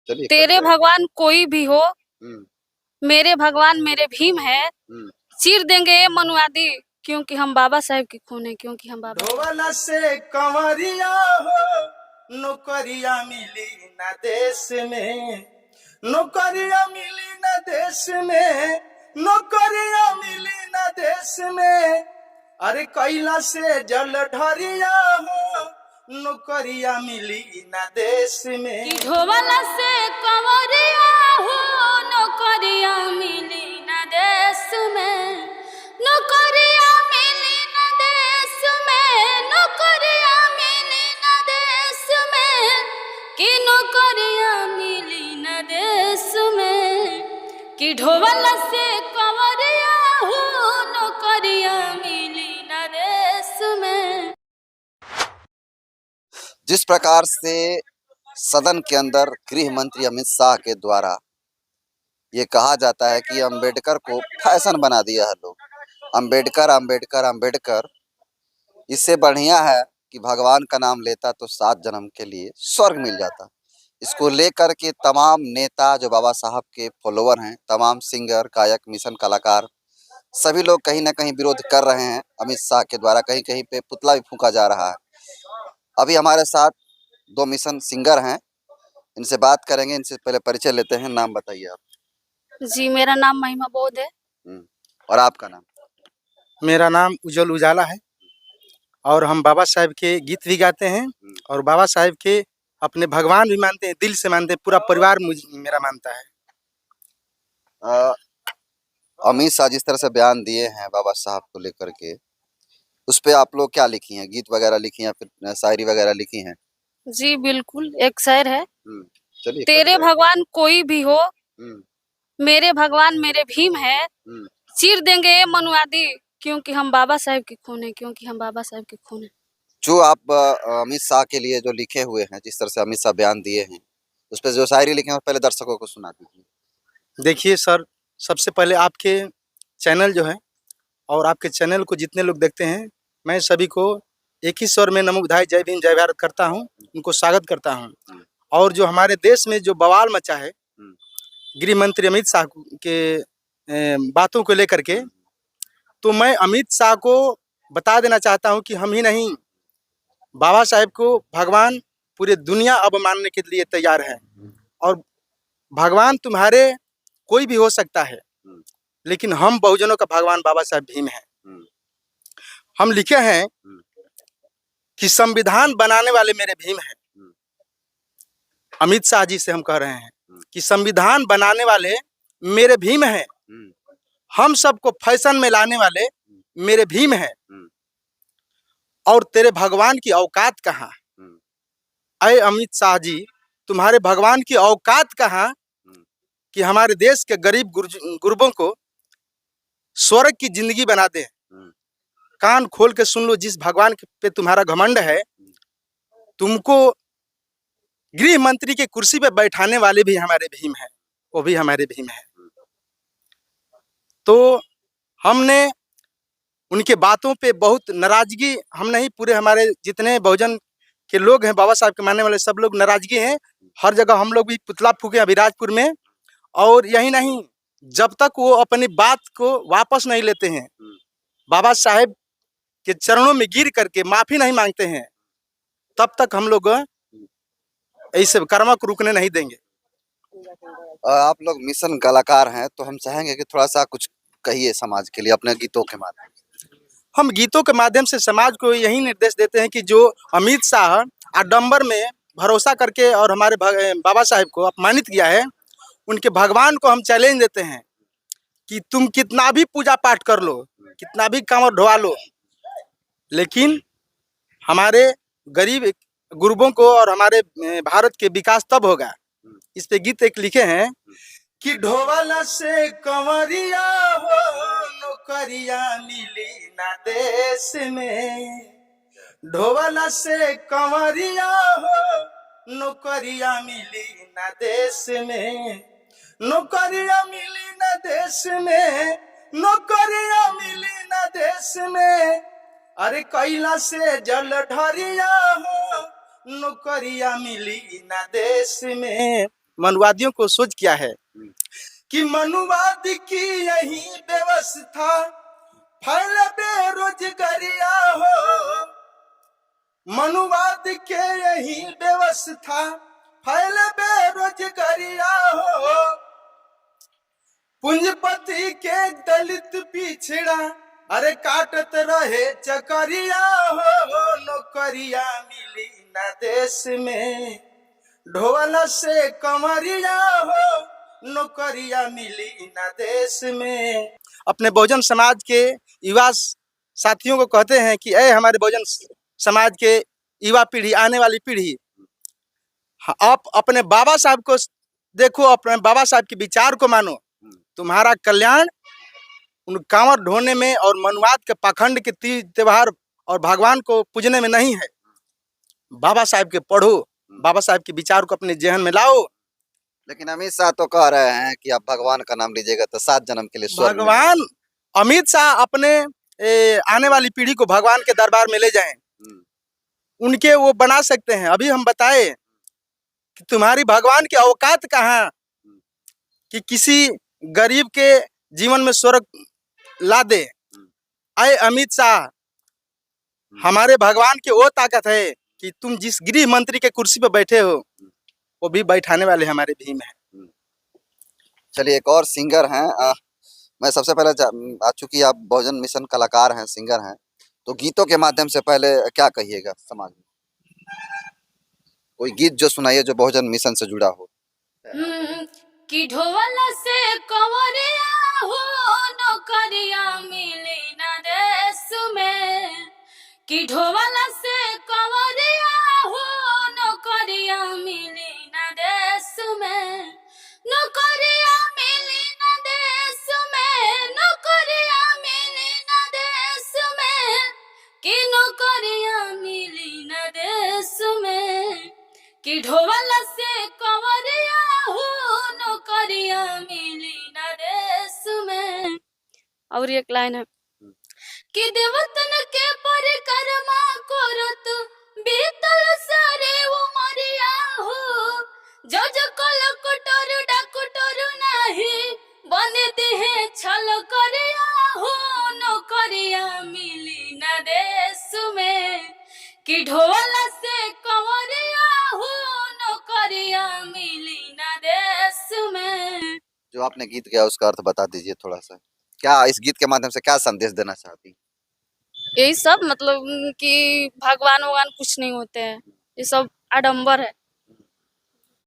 चलिए तेरे भगवान कोई भी हो, हम्म, मेरे भगवान मेरे भीम है। हम्म। चीर देंगे ये मनुवादी, क्योंकि हम बाबा साहेब की खून है, क्योंकि हम बाबा। ढोला से कंवरिया हो, नौकरिया मिली न देश में, नौकरिया मिली न देश में, नौकरिया मिली न देश में। अरे कैला से जल ढरिया हो, नौकरिया मिली न देश में। ढोला से कंवरिया हो, नौकरिया मिली न देश में, नौकरिया मिली न देश में, नौकरिया मिली न देश में, कि नौकरिया मिली न देश में, कि ढोला से कंवरिया हो, नौकरिया मिली न देश में। जिस प्रकार से सदन के अंदर गृह मंत्री अमित शाह के द्वारा ये कहा जाता है कि अंबेडकर को फैशन बना दिया है लोग, अंबेडकर अंबेडकर अंबेडकर। इससे बढ़िया है कि भगवान का नाम लेता तो 7 जन्म के लिए स्वर्ग मिल जाता। इसको लेकर के तमाम नेता जो बाबा साहब के फॉलोवर हैं, तमाम सिंगर, गायक, मिशन कलाकार, सभी लोग कहीं ना कहीं विरोध कर रहे हैं अमित शाह के द्वारा। कहीं कहीं पे पुतला भी फूंका जा रहा है। अभी हमारे साथ 2 मिशन सिंगर हैं, इनसे बात करेंगे। इनसे पहले परिचय लेते हैं। नाम बताइए आप। जी, मेरा नाम महिमा बोध है। और आपका नाम? मेरा नाम उज्जवल उजाला है और हम बाबा साहेब के गीत भी गाते हैं और बाबा साहेब के अपने भगवान भी मानते हैं, दिल से मानते हैं। पूरा परिवार मेरा मानता है। अमित शाह जिस तरह से बयान दिए हैं बाबा साहब को लेकर के, उस पे आप लोग क्या लिखी हैं? गीत वगैरह लिखी हैं, फिर शायरी वगैरह लिखी हैं? जी बिल्कुल, एक शेर है। चलिए। तेरे भगवान कोई भी हो, हम्म, मेरे भगवान मेरे भीम है। चीर देंगे ये मनुवादी, क्योंकि हम बाबा साहेब की खून है, क्योंकि हम बाबा साहेब की खून है। जो आप अमित शाह के लिए जो लिखे हुए हैं, जिस तरह से अमित शाह बयान दिए हैं, उस पे जो शायरी लिखे हैं, पहले दर्शकों को सुना दीजिए। देखिए सर, सबसे पहले आपके चैनल जो है और आपके चैनल को जितने लोग देखते हैं, मैं सभी को एक ही स्वर में नमो बुधाय, जय भीम, जय भारत करता हूं, उनको स्वागत करता हूं। और जो हमारे देश में जो बवाल मचा है गृह मंत्री अमित शाह के बातों को लेकर के, तो मैं अमित शाह को बता देना चाहता हूं कि हम ही नहीं, बाबा साहेब को भगवान पूरे दुनिया अब मानने के लिए तैयार है। और भगवान तुम्हारे कोई भी हो सकता है, लेकिन हम बहुजनों का भगवान बाबा साहेब भीम हैं। हम लिखे हैं कि संविधान बनाने वाले मेरे भीम हैं। अमित शाह जी से हम कह रहे हैं कि संविधान बनाने वाले मेरे भीम हैं। हम सबको फैशन में लाने वाले मेरे भीम हैं। और तेरे भगवान की औकात कहाँ? अय अमित शाह जी, तुम्हारे भगवान की औकात कहाँ कि हमारे देश के गरीब गुरबों को स्वर्ग की जिंदगी बना दे। कान खोल के सुन लो, जिस भगवान पे तुम्हारा घमंड है, तुमको गृह मंत्री के कुर्सी पे बैठाने वाले भी हमारे भीम हैं, वो भी हमारे भीम हैं। तो हमने उनके बातों पे बहुत नाराजगी, हम नहीं, पूरे हमारे जितने बहुजन के लोग हैं, बाबा साहब के मानने वाले सब लोग नाराजगी हैं। हर जगह हम लोग भी पुतला फूके अभिराजपुर में। और यही नहीं, जब तक वो अपनी बात को वापस नहीं लेते हैं, बाबा साहेब के चरणों में गिर करके माफी नहीं मांगते हैं, तब तक हम लोग ऐसे कर्म को रुकने नहीं देंगे। आप लोग मिशन कलाकार हैं, तो हम चाहेंगे कि थोड़ा सा कुछ कहिए समाज के लिए अपने गीतों के माध्यम से। हम गीतों के माध्यम से समाज को यही निर्देश देते हैं कि जो अमित शाह आडंबर में भरोसा करके और हमारे बाबा साहेब को अपमानित किया है, उनके भगवान को हम चैलेंज देते हैं कि तुम कितना भी पूजा पाठ कर लो, कितना भी कांवर ढोवा लो, लेकिन हमारे गरीब गुरबों को और हमारे भारत के विकास तब होगा। इस पे गीत एक लिखे हैं कि ढोला से कंवरिया हो, नौकरिया मिली ना देश में, ढोला से कंवरिया हो, नौकरिया मिली ना देश में, नौकरिया मिली ना देश में, नौकरिया मिली ना देश में। अरे कैला से जल ढरिया हो, नौकरिया मिली ना देश में। मनुवादियों को सोच किया है कि मनुवाद की यही व्यवस्था फैल बेरोजगारिया हो, मनुवाद के यही व्यवस्था फैल बेरोजगारिया हो, पूंजीपति के दलित पिछड़ा अरे काटत रहे चकरिया हो, नौकरिया मिली न देश में ढोल से कमरिया हो, नौकरिया मिली न देश में। अपने बहुजन समाज के युवा साथियों को कहते हैं कि ऐ हमारे बहुजन समाज के युवा पीढ़ी, आने वाली पीढ़ी, आप अपने बाबा साहब को देखो, अपने बाबा साहब के विचार को मानो। तुम्हारा कल्याण उन कांवर ढोने में और मनुवाद के पाखंड के तीज त्योहार और भगवान को पूजने में नहीं है। बाबा साहब के पढ़ो, बाबा साहब के विचार को अपने जेहन में लाओ। लेकिन अमित शाह तो कह रहे हैं कि आप भगवान का नाम लीजिएगा तो 7 जन्म के लिए स्वर्ग में। भगवान अमित शाह अपने आने वाली पीढ़ी को भगवान के दरबार में ले जाएं, उनके वो बना सकते हैं। अभी हम बताए कि तुम्हारी भगवान की औकात कहाँ कि किसी गरीब के जीवन में स्वर्ग ला दे। आए अमित शाह, हमारे भगवान की वो ताकत है कि तुम जिस गृह मंत्री के कुर्सी पर बैठे हो वो भी बैठाने वाले हमारे भीम हैं। चलिए, एक और सिंगर हैं। मैं सबसे पहले चूंकि आप बहुजन मिशन कलाकार हैं, सिंगर हैं, तो गीतों के माध्यम से पहले क्या कहिएगा समाज में? कोई गीत जो सुनाइए जो बहुजन मिशन से जुड़ा हो। कि ढोल से कंवरिया हो, नौकरिया मिली न देश में, कि ढोल से कंवरिया हो, नौकरिया मिली न देश में, नौकरिया मिली न देश में, नौकरिया मिली न देश में, कि नौकरिया मिली न देश में, कि ढोल से कंवरिया हो, नौकरिया मिली न देश में। और एक लाइन है कि देवतन के परिक्रमा करत बीतल सारे उमरिया हो, जज कल कुटर डकुटर नाही बनते हैं छल करिया हो, नौकरिया मिली न देश में, कि ढोल से कंवरिया हो, नौकरिया मिली न देश में। जो आपने गीत गाया उसका अर्थ बता दीजिए थोड़ा सा। क्या इस गीत के माध्यम से क्या संदेश देना चाहती? यही सब, मतलब कि भगवान कुछ नहीं होते हैं, ये सब आडंबर है।